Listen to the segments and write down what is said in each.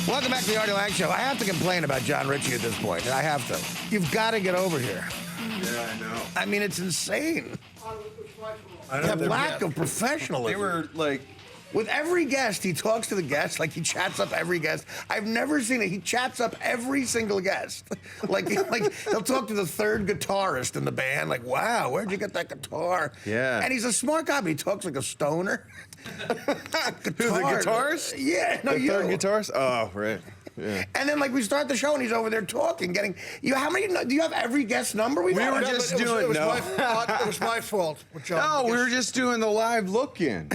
Welcome back to the Artie Lange Show. I have to complain about John Ritchie at this point. I have to. You've got to get over here. Yeah, I know. I mean, it's insane. I The lack of professionalism. They were like... With every guest, he talks to the guest like he chats up every guest. I've never seen it. He chats up every single guest. like he'll talk to the third guitarist in the band. Like, wow, where'd you get that guitar? Yeah. And he's a smart guy, but he talks like a stoner. Who, the guitarist? Yeah, no, The third guitarist? Oh, right. Yeah. And then, like, we start the show, and he's over there talking, getting. How many? Do you have every guest number? We were just doing. It was my fault. With John. No, we were just doing the live look-in.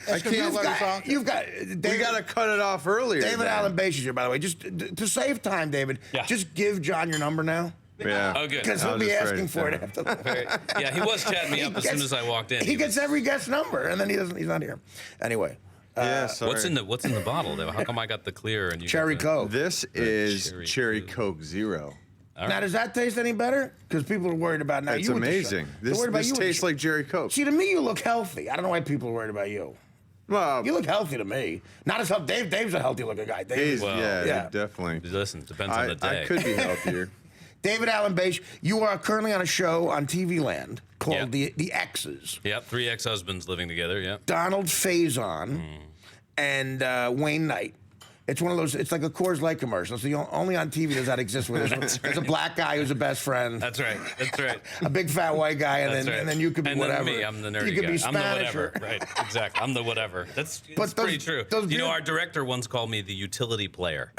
I can't. You've got. David, we got to cut it off earlier. David Allen Basche is here, by the way. Just to save time, David. Yeah. Just give John your number now. Yeah. Oh, good. Because he'll be asking for it after. Yeah, he was chatting me up as soon as I walked in. He gets every guest number, and then he doesn't. He's not here. Anyway. Yeah, sorry. What's in the bottle though? How come I got the clear and you Cherry got Coke. This is Cherry Coke. Coke Zero. Now, does that taste any better? Because people are worried about now. It's you with the amazing. show. They're This worried about you with the tastes show. like Cherry Coke. See, to me, you look healthy. I don't know why people are worried about you. Well, You look healthy to me. Not as healthy. Dave's a healthy looking guy. he's, Well, yeah, definitely. Listen, depends on the day. I could be healthier. David Allen Basche, you are currently on a show on TV Land called Yeah. the X's. Yep, 3 ex-husbands living together. Yep. Donald Faison and Wayne Knight. It's one of those. It's like a Coors Light commercial. So only on TV does that exist. Where there's a black guy who's a best friend. That's right. That's right. A big fat white guy, and That's then right. and then you could be and whatever. Then me, I'm the nerdy you could guy. be I'm the Spanish whatever. or- Right. Exactly. I'm the whatever. That's But pretty true. those You know, beer- our director once called me the utility player.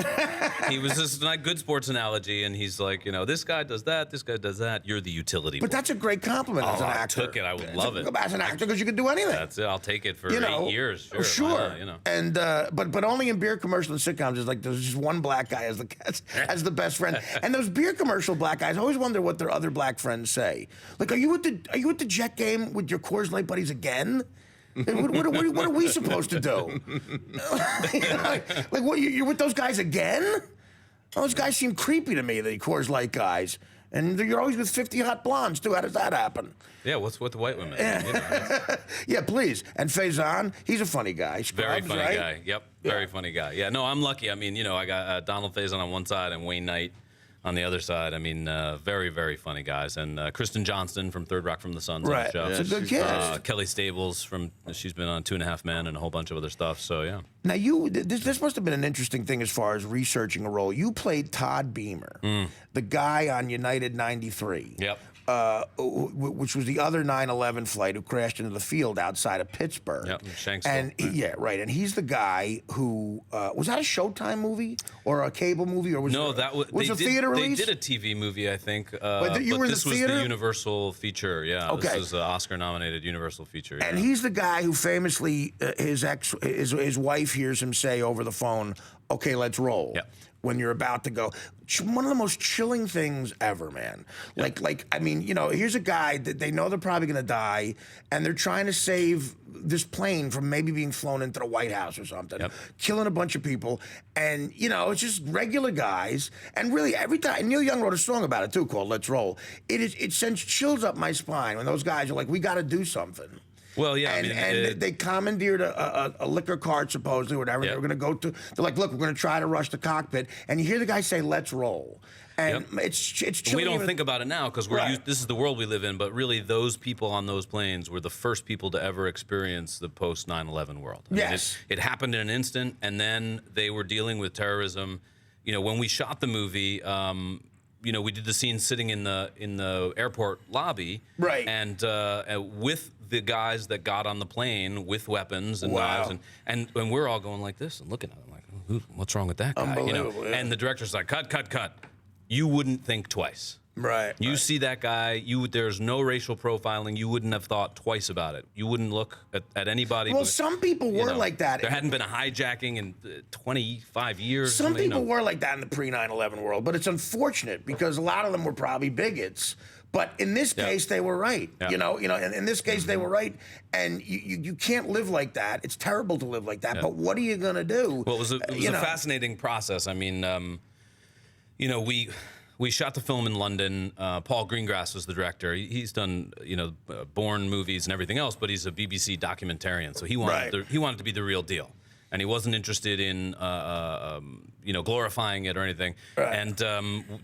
He was just not good sports analogy, and he's like, this guy does that, this guy does that. You're the utility. But that's a great compliment as an I actor. took it. I would love it. As an actor, because you can do anything. That's it. I'll take it for You know, 8 years. Sure. Sure. Why not, And but only in beer commercials and sitcoms. There's just one black guy as the best friend. And those beer commercial black guys, I always wonder what their other black friends say. Like, are you at the Jet game with your Coors Light buddies again? What are we supposed to do? like what? You're with those guys again? Those guys seem creepy to me, the Coors Light guys. And you're always with 50 hot blondes, too. How does that happen? Yeah, what's with the white women? Yeah, please. And Faison, he's a funny guy. Very Scrubs, funny right? guy. Yep, very funny guy. Yeah, no, I'm lucky. I mean, I got Donald Faison on one side and Wayne Knight on the other side. I mean, very, very funny guys. And Kristen Johnston from Third Rock from the Sun's Right. on the show. It's a good cast. Kelly Stables she's been on 2.5 Men and a whole bunch of other stuff. So yeah. Now, this must have been an interesting thing as far as researching a role. You played Todd Beamer, the guy on United 93. Yep. Which was the other 9/11 flight who crashed into the field outside of Pittsburgh. Yep, Shanksville. And yeah, right. And he's the guy who was that a Showtime movie or a cable movie or was No, it, that was a theater release? They did a TV movie, I think. But you were in this the was theater? the Universal feature. Yeah, Okay. This was an Oscar-nominated Universal feature. And yeah. he's the guy who famously his wife hears him say over the phone, "Okay, let's roll." Yeah. When you're about to go, one of the most chilling things ever, man. Like I mean, here's a guy that they know they're probably gonna die, and they're trying to save this plane from maybe being flown into the White House or something, killing a bunch of people, and it's just regular guys. And really, every time Neil Young wrote a song about it too, called "Let's Roll." It sends chills up my spine when those guys are like, "We got to do something." Well, yeah, And they commandeered a liquor cart, supposedly, whatever. Yep. They were going to go they're like, look, we're going to try to rush the cockpit. And you hear the guy say, let's roll. And it's chilling. We don't think about it now because this is the world we live in, but really those people on those planes were the first people to ever experience the post 9/11 world. I mean, it happened in an instant, and then they were dealing with terrorism. When we shot the movie, we did the scene sitting in the airport lobby, right? And with the guys that got on the plane with weapons and knives, and we're all going like this and looking at them like, what's wrong with that guy? Unbelievable, yeah. And the director's like, cut. You wouldn't think twice. Right. You see that guy, there's no racial profiling. You wouldn't have thought twice about it. You wouldn't look at anybody. Well, some people were like that. There hadn't been a hijacking in 25 years. Some people were like that in the pre-9/11 world, but it's unfortunate because a lot of them were probably bigots. But in this case, they were right. Yeah. In this case, they were right. And you can't live like that. It's terrible to live like that. But what are you going to do? Well, it was a fascinating process. I mean, we shot the film in London. Paul Greengrass was the director. He's done, Bourne movies and everything else, but he's a BBC documentarian, so he wanted to be the real deal. and he wasn't interested in glorifying it or anything. Right. And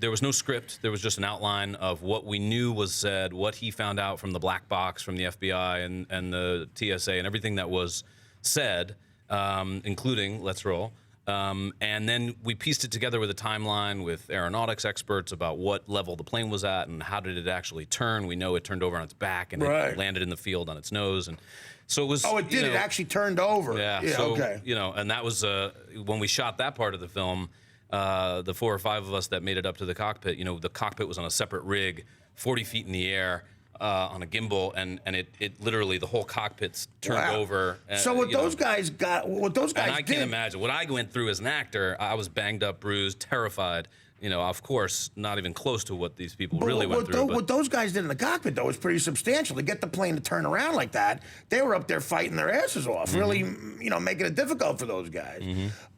there was no script. There was just an outline of what we knew was said, what he found out from the black box, from the FBI and the TSA, and everything that was said, including Let's Roll. And then we pieced it together with a timeline with aeronautics experts about what level the plane was at and how did it actually turn. We know it turned over on its back and it landed in the field on its nose. And so it was. Oh, it did. It actually turned over. Yeah. So, and that was when we shot that part of the film. The 4 or 5 of us that made it up to the cockpit. The cockpit was on a separate rig, 40 feet in the air. On a gimbal, and it literally the whole cockpit's turned over. So what those guys got, and I can't imagine what I went through as an actor. I was banged up, bruised, terrified. Of course, not even close to what these people really went through. What those guys did in the cockpit, though, was pretty substantial. To get the plane to turn around like that, they were up there fighting their asses off, really, making it difficult for those guys.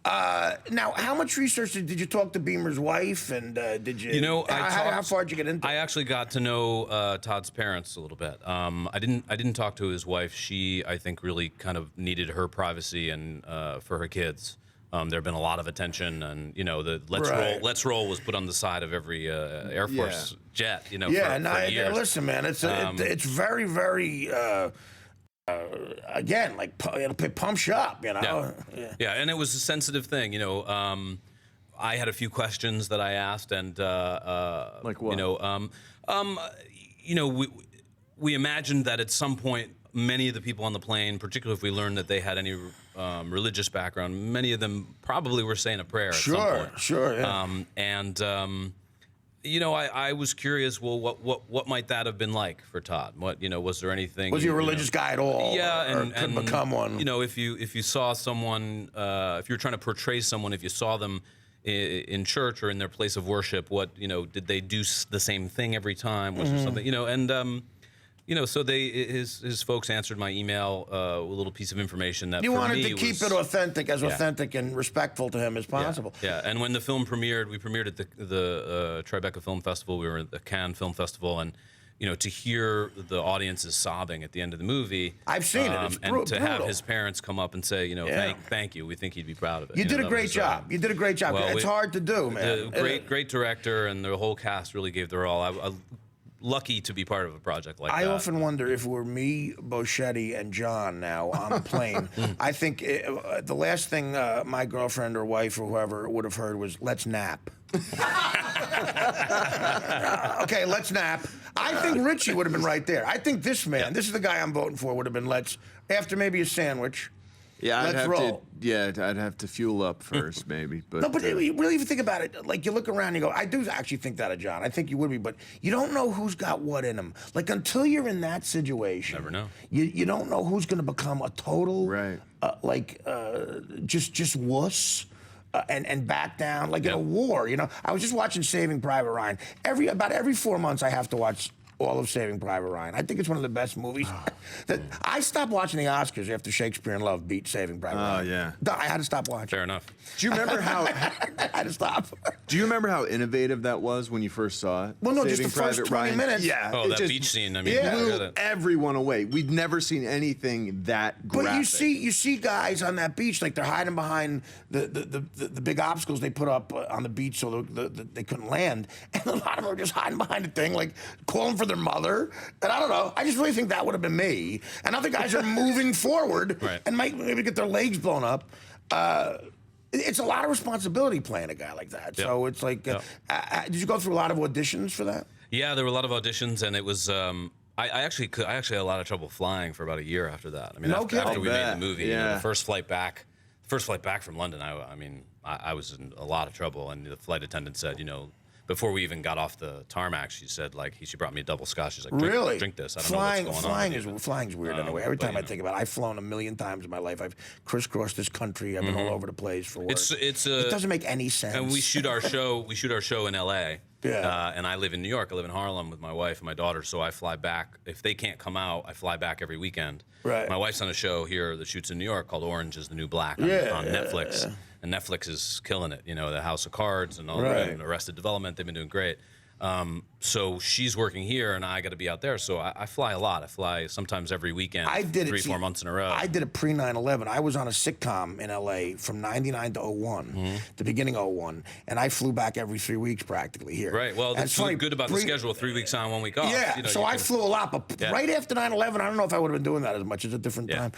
Now, how much research did you talk to Beamer's wife, and did you? How far did you get into? I actually got to know Todd's parents a little bit. I didn't talk to his wife. She, I think, really kind of needed her privacy and for her kids. There have been a lot of attention, and the Let's Roll was put on the side of every Air Force jet. For years. Listen, man, it's very, very. Again, like it pumps you up, Yeah, and it was a sensitive thing, I had a few questions that I asked, and like what? We imagined that at some point, many of the people on the plane, particularly if we learned that they had any religious background, many of them probably were saying a prayer at some point. Sure, yeah. I was curious. Well, what might that have been like for Todd? What was there anything? Was he a religious guy at all? Yeah, and could become one. If you saw someone, if you were trying to portray someone, if you saw them in church or in their place of worship, did they do the same thing every time? Was there something? So his folks answered my email with a little piece of information that you for wanted me to keep it authentic, authentic and respectful to him as possible. Yeah. And when the film premiered, we premiered at the Tribeca Film Festival. We were at the Cannes Film Festival, and to hear the audiences sobbing at the end of the movie. I've seen it. It's and to have his parents come up and say, thank you. We think he'd be proud of it. You did a great job. You did a great job. It's hard to do, man. Great director, and the whole cast really gave their all. I lucky to be part of a project like that. I often wonder if it were me, Boschetti, and John now on the plane. I think the last thing my girlfriend or wife or whoever would have heard was, let's nap. Okay, let's nap. I think Richie would have been right there. I think this man, this is the guy I'm voting for, would have been after maybe a sandwich. Yeah, let's roll. I'd have to fuel up first, maybe. But no, but really, if you think about it, like you look around and you go, I do actually think that of John. I think you would be, but you don't know who's got what in them. Like until you're in that situation, never know. You don't know who's going to become a total, just wuss. And back down like in a war, I was just watching Saving Private Ryan. About every 4 months, I have to watch all of Saving Private Ryan. I think it's one of the best movies. I stopped watching the Oscars after Shakespeare in Love beat Saving Private Ryan. Oh yeah, I had to stop watching. Fair enough. Do you remember how? I had to stop. Do you remember how innovative that was when you first saw it? Well, no, just the first 20 minutes. Yeah. Oh, that beach scene. I mean, blew everyone away. We'd never seen anything that graphic. But you see guys on that beach like they're hiding behind the big obstacles they put up on the beach so they couldn't land, and a lot of them are just hiding behind the thing, like calling for their mother. And I don't know. I just really think that would have been me. And other guys are moving forward and might maybe get their legs blown up. It's a lot of responsibility playing a guy like that. Yep. So it's like, did you go through a lot of auditions for that? Yeah, there were a lot of auditions, and it was. I actually had a lot of trouble flying for about a year after that. I mean, after we made the movie, the first flight back from London, I was in a lot of trouble, and the flight attendant said, before we even got off the tarmac, she said, she brought me a double scotch. She's like, drink this. I don't know what's going on. Flying's weird anyway. Every time I think about it, I've flown 1,000,000 times in my life. I've crisscrossed this country. I've been all over the place for work. It doesn't make any sense. And we shoot our show in L.A. Yeah. And I live in New York. I live in Harlem with my wife and my daughter, so I fly back. If they can't come out, I fly back every weekend. Right. My wife's on a show here that shoots in New York called Orange is the New Black on Netflix. And Netflix is killing it. The House of Cards and all that, and Arrested Development. They've been doing great. So she's working here, and I got to be out there. So I fly a lot. I fly sometimes every weekend. I did 3-4 months in a row. I did it pre 9/11. I was on a sitcom in LA from '99 to '01, the beginning of '01, and I flew back every 3 weeks practically here. Right. Well, And that's it's funny, good about the schedule: 3 weeks on, 1 week off. Yeah. You know, so I flew a lot, but right after 9/11, I don't know if I would have been doing that as much. It's a different time.